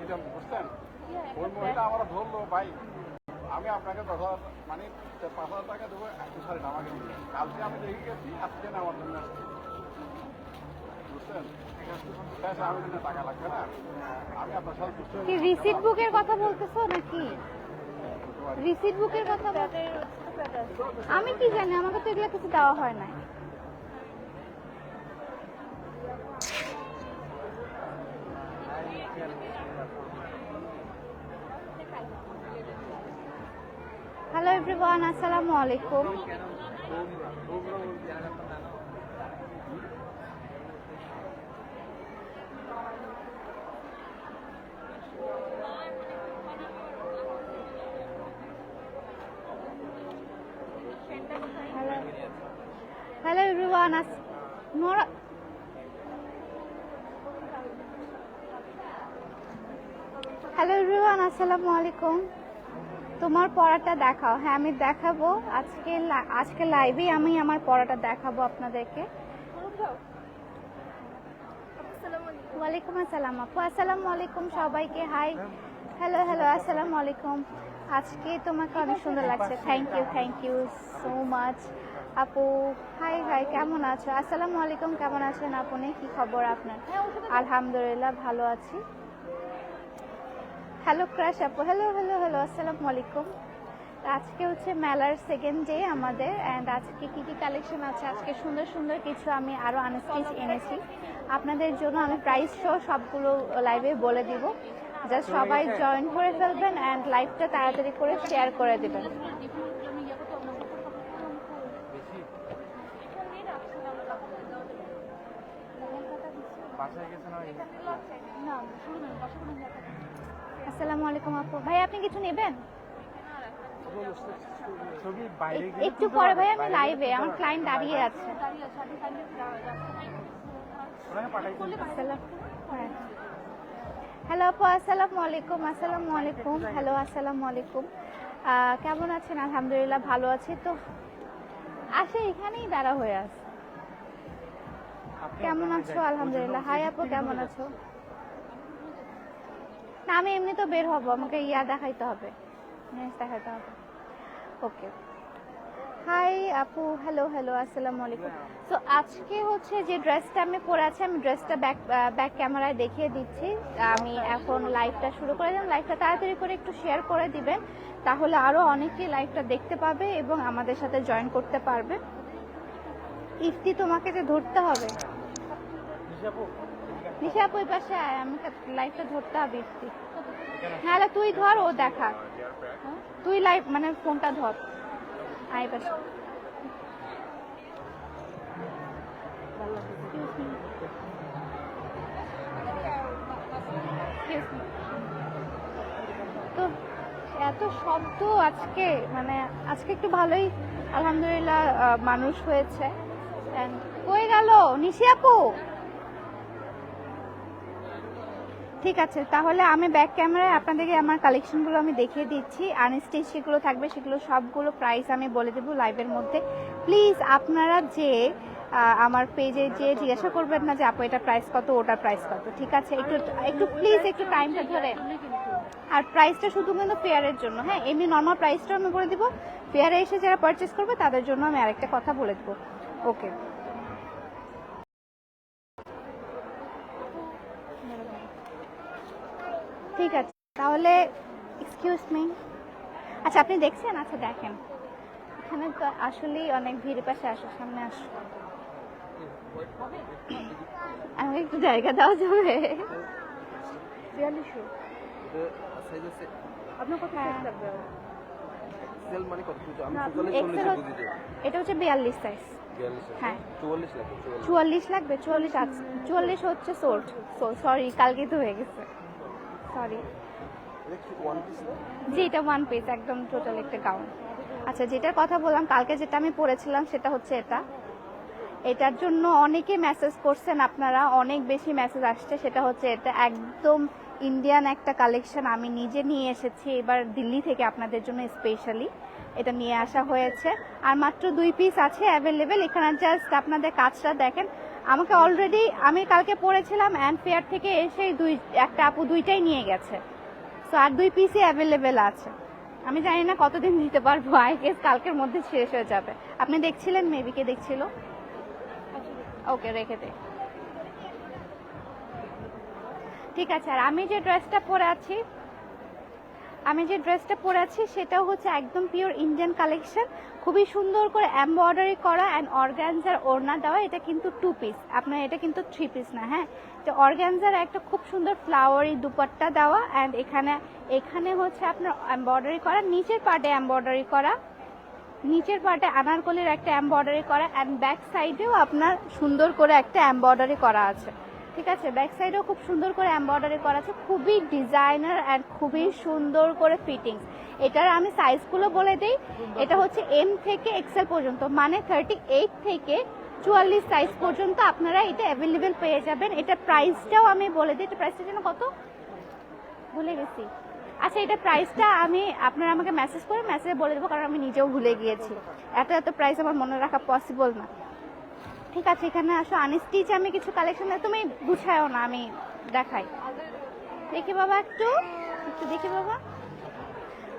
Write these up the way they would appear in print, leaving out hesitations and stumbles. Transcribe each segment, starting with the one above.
Hospital, বুঝছেন? ওই মহিলা আমার ধরলো, ভাই আমি আপনাকে 10,000 মানে 5,000 টাকা দেবো, সরি আমাকে দিলেন। কালকে আমি দেখে গেছি, আজকে না আমার জন্য আসছে, বুঝছেন? আমি কিন্তু টাকা লাগবে না, আমি আপনার সাথে কি রিসিট বুকের কথা বলতেছো নাকি? রিসিট বুকের কথা আমি কি জানি, আমাকে তো এগুলো কিছু দেওয়া হয় না। হ্যালো এভরিওয়ান, আসসালামু আলাইকুম। Hello everyone, Nora hello everyone, আসসালামু আলাইকুম। তোমার পড়াটা দেখাও। হ্যাঁ আমি দেখাবো, আজকে লাইভে আমি আমার পড়াটা দেখাবো আপনাদেরকে। ওয়ালাইকুম আসসালাম আপু, আসসালামু আলাইকুম সবাইকে। হাই, হ্যালো হ্যালো, আসসালামু আলাইকুম। আজকে তোমাকে অনেক সুন্দর লাগছে, থ্যাংক ইউ সো মাচ আপু। হাই হাই, কেমন আছো? আসসালামু আলাইকুম, কেমন আছেন আপনি? কি খবর আপনার? আলহামদুলিল্লাহ ভালো আছি। হ্যালো ক্রাশ আপু, হ্যালো হ্যালো হ্যালো, আসসালামু আলাইকুম। আজকে হচ্ছে মেলার সেকেন্ড ডে আমাদের, অ্যান্ড আজকে কি কি কালেকশন আছে, আজকে সুন্দর সুন্দর কিছু আমি আরও আনস্টিচ এনেছি আপনাদের জন্য। আমি প্রাইস সহ সবগুলো লাইভে বলে দিব, জাস্ট সবাই জয়েন করে ফেলবেন অ্যান্ড লাইভটা তাড়াতাড়ি করে শেয়ার করে দেবেন। আসসালামু আলাইকুম আপু। ভাই আপনি কিছু নেবেন? একটু পরে ভাই, আমি লাইভে, আমার ক্লায়েন্ট দাঁড়িয়ে আছে। হ্যালো আপু, আসসালামু আলাইকুম। আসসালামু আলাইকুম, হ্যালো আসসালামু আলাইকুম। কেমন আছেন? আলহামদুলিল্লাহ ভালো আছি। তো আসে এখানেই দাঁড়া হয়ে আছে। কেমন আছো? আলহামদুলিল্লাহ। হাই আপু, কেমন আছো? না আমি এমনি তো বের হবো, আমাকে দেখাইতে হবে, দেখাইতে হবে। ওকে, হাই আপু, হ্যালো হ্যালো, আসসালামু আলাইকুম। তো আজকে হচ্ছে যে ড্রেসটা আমি পরে আছি, আমি ড্রেসটা ব্যাক ক্যামেরায় দেখিয়ে দিচ্ছি। আমি এখন লাইভটা শুরু করে দিলাম। লাইভটা তাড়াতাড়ি করে একটু শেয়ার করে দিবেন, তাহলে আরও অনেকে লাইভটা দেখতে পাবে এবং আমাদের সাথে জয়েন করতে পারবে। ইফতি তোমাকে যে ধরতে হবে, নিশা আপু ওই পাশে আয়, আমাকে লাইভটা ধরতে হবে ইফতি। নাহলে তুই ধর, ও দেখা, তুই লাইভ মানে ফোনটা ধর। আয় পাশে। তো এত শব্দ আজকে, মানে আজকে একটু ভালোই আলহামদুলিল্লাহ মানুষ হয়েছে। কই গেল নিশি আপু? ঠিক আছে, তাহলে আমি ব্যাক ক্যামেরায় আপনাদেরকে আমার কালেকশনগুলো আমি দেখিয়ে দিচ্ছি। আনস্টিচ যেগুলো থাকবে সেগুলো সবগুলো প্রাইস আমি বলে দেবো লাইভের মধ্যে। প্লিজ আপনারা যে আমার পেজে যে জিজ্ঞাসা করবেন না যে আপু এটা প্রাইস কত, ওটার প্রাইস কত, ঠিক আছে? একটু প্লিজ একটু টাইমটা ধরে। আর প্রাইসটা শুধু কিন্তু ফেয়ারের জন্য, হ্যাঁ, এমনি নর্মাল প্রাইসটা আমি বলে দিব। ফেয়ারে এসে যারা পারচেস করবে তাদের জন্য আমি আরেকটা কথা বলে দেবো। ওকে, ঠিক আছে তাহলে। এক্সকিউজ মি, আচ্ছা আপনি দেখছেন? আচ্ছা দেখেন, এখানে তো আসলেই অনেক ভিড়। পাশে আসো, সামনে আসো, আমাকে একটু জায়গা দেওয়া যাবে? এটা হচ্ছে 42 সাইজ। হ্যাঁ 44 লাগবে। 44 আছে, 44 হচ্ছে সোল্ড। সরি, কালকে তো হয়ে গেছে, সরি। জি এটা ওয়ান পিস, একদম টোটাল একটা গাউন। আচ্ছা যেটার কথা বললাম, কালকে যেটা আমি পরেছিলাম সেটা হচ্ছে এটা। এটার জন্য অনেকে মেসেজ করছেন আপনারা, অনেক বেশি মেসেজ আসছে। সেটা হচ্ছে এটা একদম ইন্ডিয়ান একটা কালেকশন, আমি নিজে নিয়ে এসেছি এবার দিল্লি থেকে আপনাদের জন্য স্পেশালি এটা নিয়ে আসা হয়েছে। আর মাত্র 2 পিস আছে অ্যাভেলেবেল এখানে। জাস্ট আপনাদের কাজটা দেখেন, আমাকে অলরেডি আমি কালকে পরেছিলাম অ্যান্ড ফেয়ার থেকে এসে একটা আপু দুইটাই নিয়ে গেছে। সো আর 2 পিসই অ্যাভেলেবেল আছে। আমি জানি না কতদিন দিতে পারবো, আই গেস কালকের মধ্যে শেষ হয়ে যাবে। আপনি দেখছিলেন, মেবি কে দেখছিল? ওকে, রেখে দে। ঠিক আছে। আর আমি যে ড্রেসটা পরে আছি সেটাও হচ্ছে একদম পিওর ইন্ডিয়ান কালেকশন, খুবই সুন্দর করে এমব্রয়ডারি করা অ্যান্ড অর্গানজার ওড়না দেওয়া। এটা কিন্তু 2 পিস, আপনার এটা কিন্তু 3 পিস না। হ্যাঁ, তো অর্গানজার একটা খুব সুন্দর ফ্লাওয়ারি দুপাট্টা দেওয়া অ্যান্ড এখানে হচ্ছে আপনার এমব্রয়ডারি করা, নিচের পার্টে এমব্রয়ডারি করা, নিচের পার্টে আনারকলির একটা এমব্রয়ডারি করা অ্যান্ড ব্যাক সাইডেও আপনার সুন্দর করে একটা এমব্রয়ডারি করা আছে। ঠিক আছে, ব্যাক সাইডেও খুব সুন্দর করে এমব্রয়ডারি করা আছে, খুবই ডিজাইনার অ্যান্ড খুবই সুন্দর করে ফিটিংস। এটার আমি সাইজগুলো বলে দিই, এটা হচ্ছে এম থেকে এক্সেল পর্যন্ত, মানে 38 থেকে 44 সাইজ পর্যন্ত আপনারা এটা অ্যাভেলেবেল পেয়ে যাবেন। এটা প্রাইসটাও আমি বলে দিই, এটা প্রাইসটা যেন কত ভুলে গেছি। আচ্ছা, এটা প্রাইসটা আপনারা আমাকে মেসেজে বলে দেবো, কারণ আমি নিজেও ভুলে গিয়েছি। এত প্রাইস আমার মনে রাখা পসিবল না। ঠিক আছে, এখানে আসো। আনস্টিচ আমি কিছু কালেকশন, তুমি গুছায়ও না, আমি দেখাই। দেখি বাবা, একটু দেখি বাবা।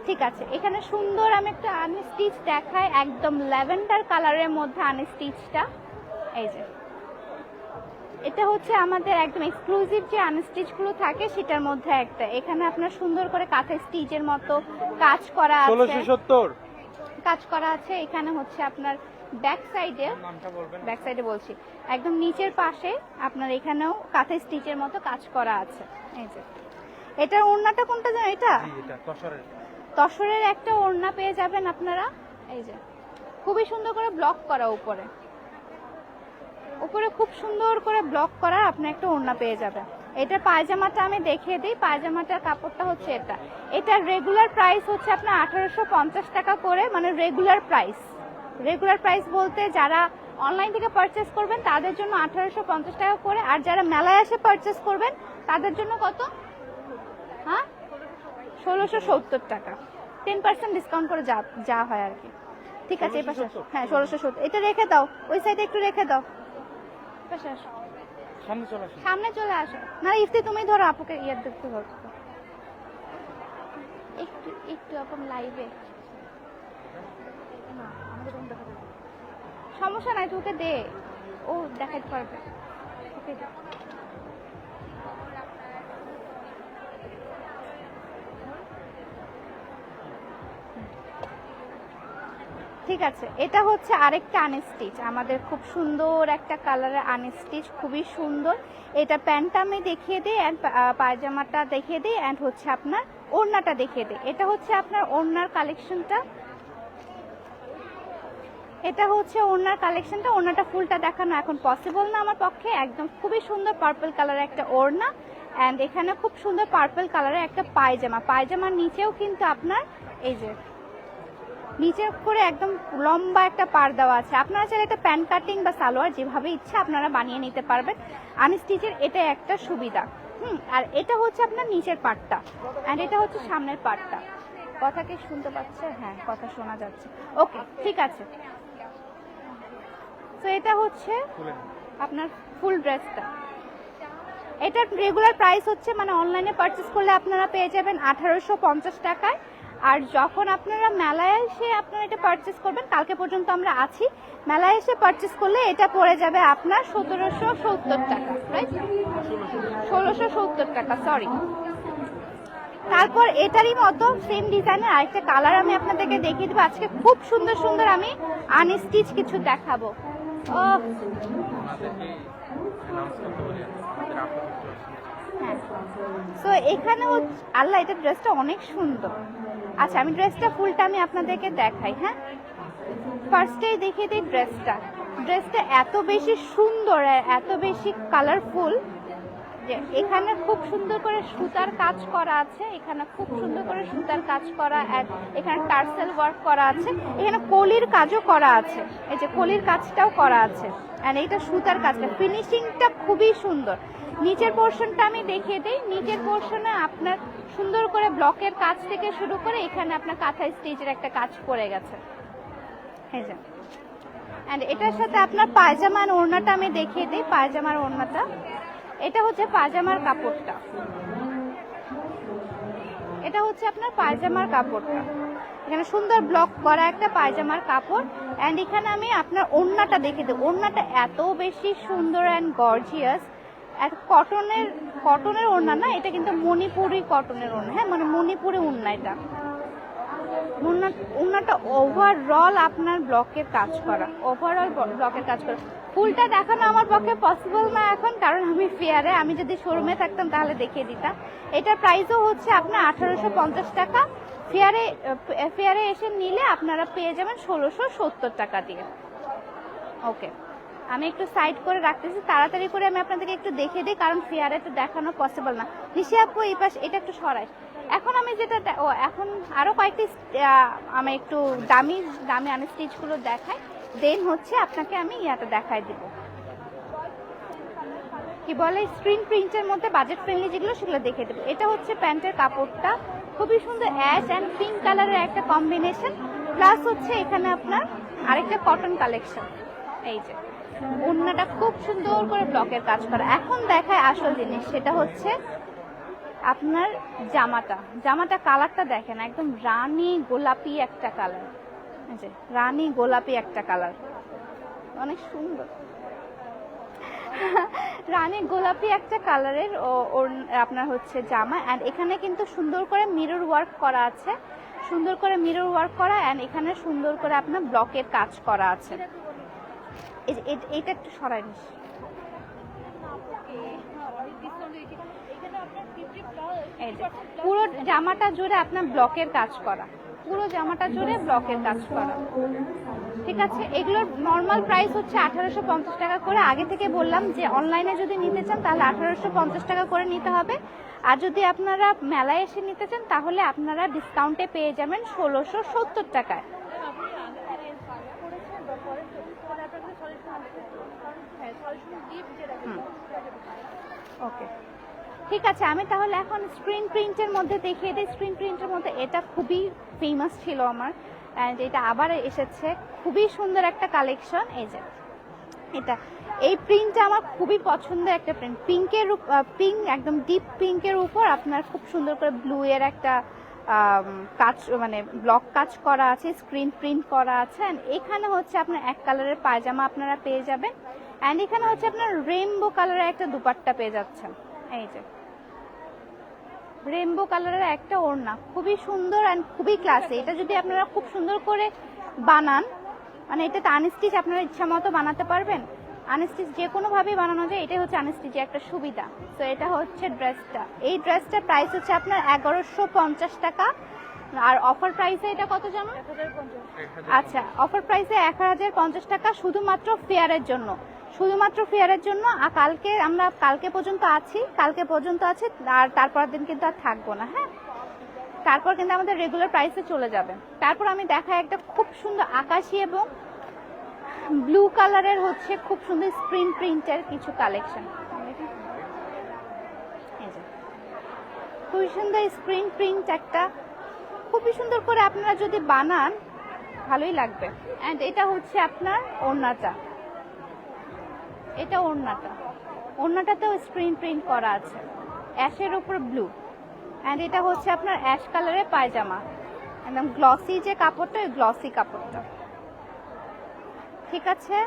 ঠিক আছে, এখানে সুন্দর আমি একটা আনস্টিচ দেখাই, একদম ল্যাভেন্ডার কালারের মধ্যে আনস্টিচটা। এই যে এটা হচ্ছে আমাদের একদম এক্সক্লুসিভ যে আনস্টিচগুলো থাকে সেটার মধ্যে একটা। এখানে আপনার সুন্দর করে কাঁথা স্টিচের মতো কাজ করা আছে, 1670 কাজ করা আছে। এখানে হচ্ছে আপনার ব্যাক সাইডে বলছি, একদম নিচের পাশে আপনার এখানেও কাঁথা স্টিচের মতো কাজ করা আছে। এই যে এটার ওড়নাটা কোনটা জানেন? এটা তসরের একটা ওড়না পেয়ে যাবেন আপনারা। এই যে খুবই সুন্দর করে ব্লক করা, উপরে খুব সুন্দর করে ব্লক করা আপনি একটা ওড়না পেয়ে যাবেন। এটার পায়জামাটা আমি দেখিয়ে দিই। পায়জামাটার কাপড়টা হচ্ছে এটার রেগুলার প্রাইস হচ্ছে আপনার 1850 টাকা করে, মানে রেগুলার প্রাইস বলতে যারা অনলাইন থেকে পারচেস করবেন তাদের জন্য 1850 টাকা করে, আর যারা মেলায় এসে পারচেস করবেন তাদের জন্য কত? হ্যাঁ, 1670 টাকা, 10% ডিসকাউন্ট করে যা হয় আর কি। ঠিক আছে, এই পাশে হ্যাঁ 1670। এটা রেখে দাও, ওই সাইডে একটু রেখে দাও। সামনে চলে আসো। না ইফতি, তুমি ধরো, আপুকে ইয়ার দেখতে ধরো একটু এখন লাইভে। সমস্যা নাই, তোকে দে, ও দেখাতে পারবে। ওকে দে। ঠিক আছে, এটা হচ্ছে আরেকটা আনস্টিচ, আমাদের খুব সুন্দর একটা কালারের আনস্টিচ, খুবই সুন্দর। এটা প্যান্টটা আমি দেখিয়ে দিই অ্যান্ড পায়জামাটা দেখিয়ে দিই অ্যান্ড হচ্ছে আপনার ওড়নাটা দেখিয়ে দিই। এটা হচ্ছে আপনার ওড়নার কালেকশনটা, ওড়নাটা ফুলটা দেখানো এখন পসিবল না আমার পক্ষে। একদম খুবই সুন্দর পার্পল কালারের একটা ওড়না অ্যান্ড এখানে খুব সুন্দর পার্পল কালারের একটা পায়জামার নিচেও কিন্তু আপনার এই যে নিচে করে একদম লম্বা একটা পাড় দেওয়া আছে। আপনারা চাইলে এটা প্যান্ট কাটিং বা সালোয়ার যেভাবে ইচ্ছা আপনারা বানিয়ে নিতে পারবেন। আনস্টিচের এটা একটা সুবিধা। আর এটা হচ্ছে আপনার নিচের পার্টটা অ্যান্ড এটা হচ্ছে সামনের পার্টটা। কথা কি শুনতে পাচ্ছে? হ্যাঁ, কথা শোনা যাচ্ছে। ওকে, ঠিক আছে। তো এটা হচ্ছে আপনার ফুল ড্রেসটা। এটার রেগুলার প্রাইস হচ্ছে, মানে অনলাইনে পারচেস করলে আপনারা পেয়ে যাবেন 1850 টাকায়। আর যখন আপনারা মেলায় এসে আপনারা এটা পারচেস করবেন, কালকে পর্যন্ত আমরা আছি, মেলায় এসে পারচেস করলে এটা পড়ে যাবে আপনার 1770 টাকা, রাইট? 1670 টাকা, সরি। তারপর এটারই মতো সেম ডিজাইনের আরেকটা কালার আমি আপনাদেরকে দেখিয়ে দেবো। আজকে খুব সুন্দর সুন্দর আমি আনস্টিচ কিছু দেখাবো। সো এখানে আল্লাহ, এটা ড্রেসটা অনেক সুন্দর। আচ্ছা, আমি ড্রেসটা ফুলটা আমি আপনাদেরকে দেখাই। হ্যাঁ, ফার্স্টেই দেখিয়ে দিই ড্রেসটা এত বেশি সুন্দর, এত বেশি কালারফুল যে এখানে খুব সুন্দর করে সুতার কাজ করা আছে, এখানে খুব সুন্দর করে সুতার কাজ করা, এখানে টার্সেল ওয়ার্ক করা আছে, এখানে কলির কাজও করা আছে, এই যে কলির কাজটাও করা আছে এন্ড এইটা সুতার কাজটা, ফিনিশিংটা খুবই সুন্দর। নিচের পোর্শনটা আমি দেখিয়ে দিই। নিচের পোর্শনে আপনার সুন্দর করে ব্লকের কাজ থেকে শুরু করে এখানে আপনার কাঁথা স্টিচের একটা কাজ করে গেছে। এই যে অ্যান্ড এটার সাথে আপনার পায়জামার ওড়নাটা আমি দেখিয়ে দিই। পায়জামার ওড়নাটা, এটা হচ্ছে পায়জামার কাপড়টা, এটা হচ্ছে আপনার পায়জামার কাপড়টা। এখানে সুন্দর ব্লক করা একটা পায়জামার কাপড়। অ্যান্ড এখানে আমি আপনার ওড়নাটা দেখে দিই। ওড়নাটা এত বেশি সুন্দর অ্যান্ড গর্জিয়াস। এক কটনের ওড়না না, এটা কিন্তু মণিপুরি কটনের ওড়না। হ্যাঁ, মানে মণিপুরি ওড়না। এটা ওড়নাটা ওভারঅল আপনার ব্লকের কাজ করা, ওভারঅল ব্লকের কাজ করা। ফুলটা দেখানো আমার পক্ষে পসিবল না এখন, কারণ আমি ফেয়ারে, আমি যদি শোরুমে থাকতাম তাহলে দেখিয়ে দিতাম। এটার প্রাইসও হচ্ছে আপনার 1850 টাকা। ফেয়ারে এসে নিলে আপনারা পেয়ে যাবেন 1670 টাকা দিয়ে। ওকে, আমি একটু সাইড করে রাখতেছি, তাড়াতাড়ি করে আমি আপনাদেরকে একটু দেখিয়ে দিই, কারণ ফেয়ারে তো দেখানো পসিবল না। নিশি আপু এই পাশ এটা একটু সরাই। এখন আমি যেটা এখন আরো কয়েকটি আমি একটু দামি দামি আনস্টিচগুলো দেখাই, দেন হচ্ছে আপনাকে আমি ইয়াটা দেখাই দিব, কি বলে স্ক্রিন প্রিন্টের মধ্যে বাজেট ফ্রেন্ডলি যেগুলো সেগুলো দেখিয়ে দেবো। এটা হচ্ছে প্যান্টের কাপড়টা, খুবই সুন্দর অ্যাশ অ্যান্ড পিঙ্ক কালারের একটা কম্বিনেশন, প্লাস হচ্ছে এখানে আপনার আরেকটা কটন কালেকশন। এই যে ওড়নাটা খুব সুন্দর করে ব্লকের কাজ করা। এখন দেখায় আসল জিনিস, সেটা হচ্ছে আপনার জামাটা কালারটা দেখেন, একদম রানী গোলাপি একটা কালার। এই যে রানী গোলাপি একটা কালার, অনেক সুন্দর। রানী গোলাপি একটা কালারের আপনার হচ্ছে জামা। অ্যান্ড এখানে কিন্তু সুন্দর করে মিরর ওয়ার্ক করা আছে, সুন্দর করে মিরর ওয়ার্ক করা। অ্যান্ড এখানে সুন্দর করে আপনার ব্লকের কাজ করা আছে। এইটা একটু সরাই নিস। পুরো জামাটা জুড়ে আপনার ব্লকের কাজ করা, পুরো জামাটা জুড়ে ব্লকের কাজ করা। ঠিক আছে, এগুলোর নর্মাল প্রাইস হচ্ছে 1850 টাকা করে। আগে থেকে বললাম যে অনলাইনে যদি নিতে চান তাহলে 1850 টাকা করে নিতে হবে, আর যদি আপনারা মেলায় এসে নিতে চান তাহলে আপনারা ডিসকাউন্টে পেয়ে যাবেন 1670 টাকায়। ওকে, ঠিক আছে, আমি তাহলে এখন স্ক্রিন প্রিন্টের মধ্যে দেখিয়ে দিই। স্ক্রিন প্রিন্টের মধ্যে এটা খুবই ফেমাস ছিল আমার, অ্যান্ড এটা আবার এসেছে, খুবই সুন্দর একটা কালেকশন। এই যে এই প্রিন্টটা আমার খুবই পছন্দের একটা প্রিন্ট, পিঙ্ক একদম ডিপ পিঙ্কের উপর আপনার খুব সুন্দর করে ব্লু এর একটা কাজ, মানে ব্লক কাজ করা আছে, স্ক্রিন প্রিন্ট করা আছে। অ্যান্ড এখানে হচ্ছে আপনার এক কালারের পায়জামা আপনারা পেয়ে যাবেন, অ্যান্ড এখানে হচ্ছে আপনার রেইনবো কালারের একটা দুপাট্টা পেয়ে যাচ্ছেন। এই যে রেইনবো কালারের একটা ওড়না, খুবই সুন্দর অ্যান্ড খুবই ক্লাসি। এটা যদি আপনারা খুব সুন্দর করে বানান, মানে এটাতে আনস্টিচ আপনারা ইচ্ছা মতো বানাতে পারবেন, আনস্টিচ যে কোনো ভাবে বানানো যায়, এটাই হচ্ছে আনস্টিচের একটা সুবিধা। তো এটা হচ্ছে ড্রেসটা, এই ড্রেসটার প্রাইস হচ্ছে আপনার 1150 টাকা। আর অফার প্রাইসে এটা কত জানো? 1050। আচ্ছা, অফার প্রাইসে 1050 টাকা শুধুমাত্র ফেয়ারের জন্য, শুধুমাত্র ফেয়ারের জন্য। আর কালকে পর্যন্ত আছি, আর তারপরের দিন কিন্তু আর থাকবো না। হ্যাঁ, তারপর কিন্তু আমাদের রেগুলার প্রাইসে চলে যাবে। তারপর আমি দেখাই একটা খুব সুন্দর আকাশি এবং ব্লু কালারের হচ্ছে খুব সুন্দর স্ক্রিন প্রিন্টের কিছু কালেকশন। খুবই সুন্দর স্ক্রিন প্রিন্ট একটা, খুবই সুন্দর করে আপনারা যদি বানান ভালোই লাগবে। অ্যান্ড এটা হচ্ছে আপনার ওড়নাটা, এটা ওড়নাটাতেও স্ক্রিন প্রিন্ট করা আছে, অ্যাশের উপর ব্লু। অ্যান্ড এটা হচ্ছে আপনার অ্যাশ কালারের পায়জামা, একদম গ্লসি যে কাপড়টা, ওই গ্লসি কাপড়টা। ঠিক আছে।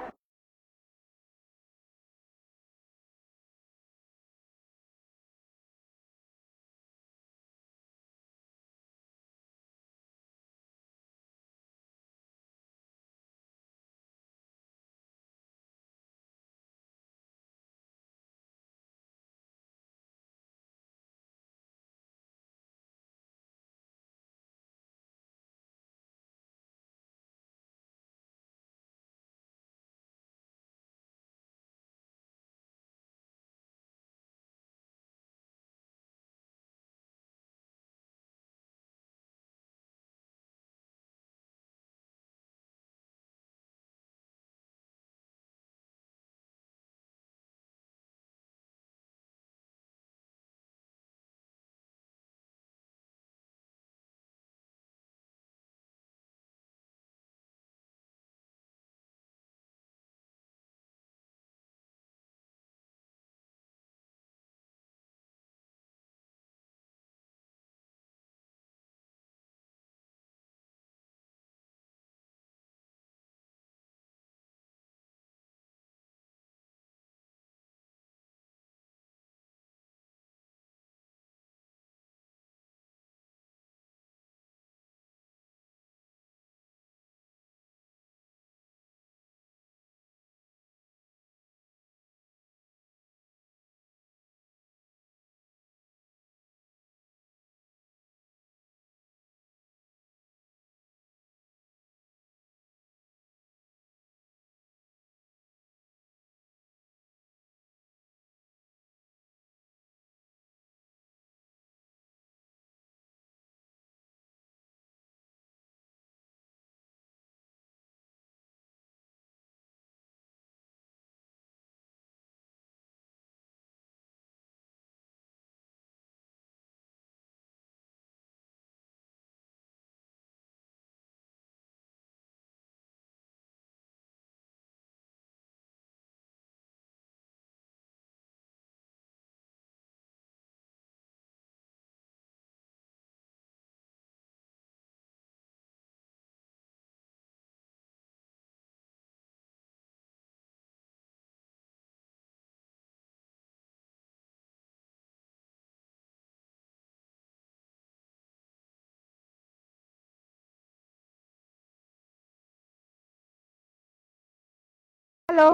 হ্যালো,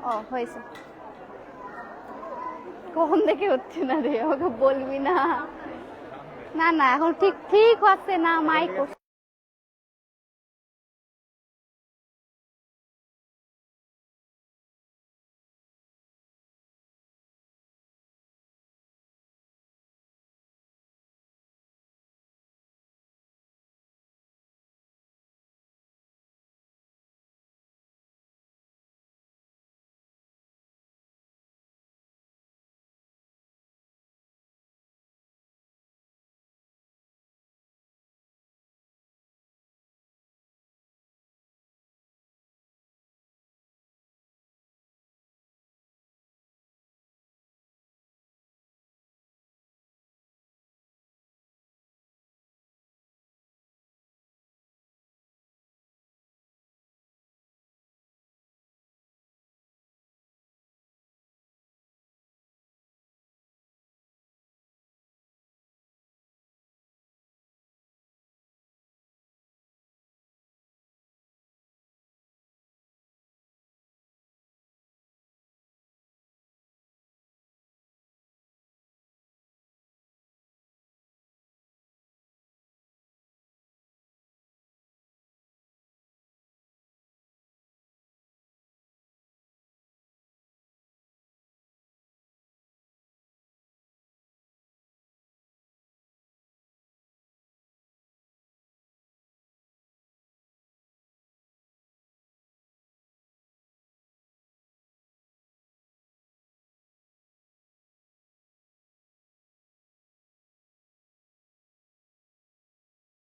ও হয়েছে, কখন দেখে হচ্ছে না রে, আমাকে বলবি না। না না এখন ঠিক ঠিক হচ্ছে না, মাইক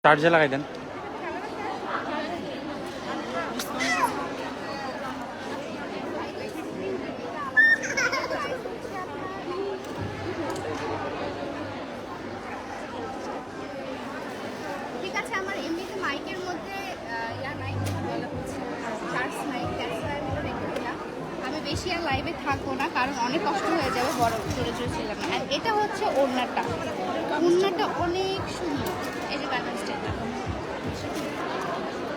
চার্জে লাগাই দেন। ঠিক আছে। আমার এমনিতে মাইকের মধ্যে ইয়া নাই, চার্জ নাই, রেখে দিলাম। আমি বেশি আর লাইভে থাকবো না, কারণ অনেক কষ্ট হয়ে যাবে, বড় জোরে জোরে ছিলাম না। আর এটা হচ্ছে ওড়নাটা, ওড়নাটা অনেক সুন্দর। এই যে গার্মেন্টসটা,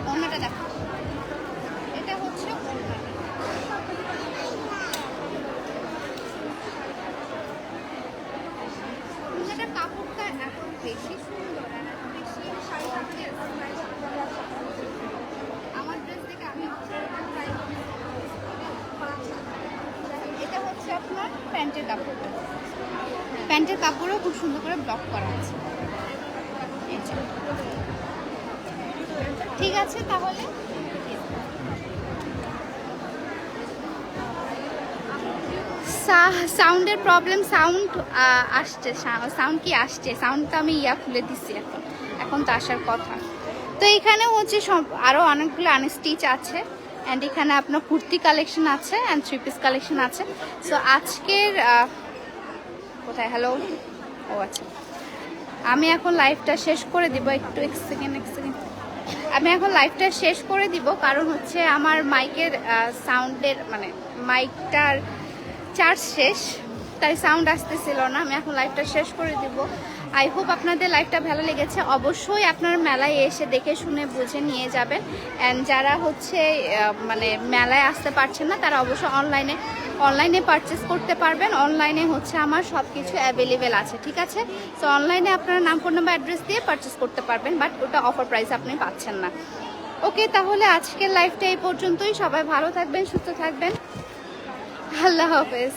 ওড়নাটা দেখো, এটা হচ্ছে ওড়নাটা। ওড়নাটার কাপড়টা এত বেশি সুন্দর আর এত বেশি শাড়ি কাপড়ে আমার ড্রেস থেকে আমি ট্রাই করি। এটা হচ্ছে আপনার প্যান্টের কাপড়টা, প্যান্টের কাপড়ও খুব সুন্দর করে ব্লক করা আছে। ঠিক আছে তাহলে সাউন্ডের প্রবলেম, সাউন্ড আসছে, সাউন্ড কি আসছে, সাউন্ড তো আমি খুলে দিচ্ছি এখন, এখন তো আসার কথা। তো এখানে হচ্ছে সব আরও অনেকগুলো আনস্টিচ আছে, অ্যান্ড এখানে আপনার কুর্তি কালেকশন আছে অ্যান্ড থ্রি পিস কালেকশন আছে। সো আজকের কোথায়, হ্যালো, ও আচ্ছা, আমি এখন লাইভটা শেষ করে দিব, একটু এক সেকেন্ড আমি এখন লাইভটা শেষ করে দিব, কারণ হচ্ছে আমার মাইকের সাউন্ডের মানে মাইকটার চার্জ শেষ, তাই সাউন্ড আসতেছিল না। আমি এখন লাইভটা শেষ করে দিব। আই হোপ আপনাদের লাইভটা ভালো লেগেছে। অবশ্যই আপনারা মেলায় এসে দেখে শুনে বুঝে নিয়ে যাবেন, অ্যান্ড যারা হচ্ছে মানে মেলায় আসতে পারছেন না তারা অবশ্যই অনলাইনে পারচেস করতে পারবেন। অনলাইনে হচ্ছে আমার সব কিছু অ্যাভেলেবেল আছে, ঠিক আছে। সো অনলাইনে আপনারা নাম, ফোন নাম্বার, অ্যাড্রেস দিয়ে পারচেস করতে পারবেন, বাট ওটা অফার প্রাইস আপনি পাচ্ছেন না। ওকে, তাহলে আজকের লাইভটা এই পর্যন্তই। সবাই ভালো থাকবেন, সুস্থ থাকবেন, আল্লাহ হাফেজ।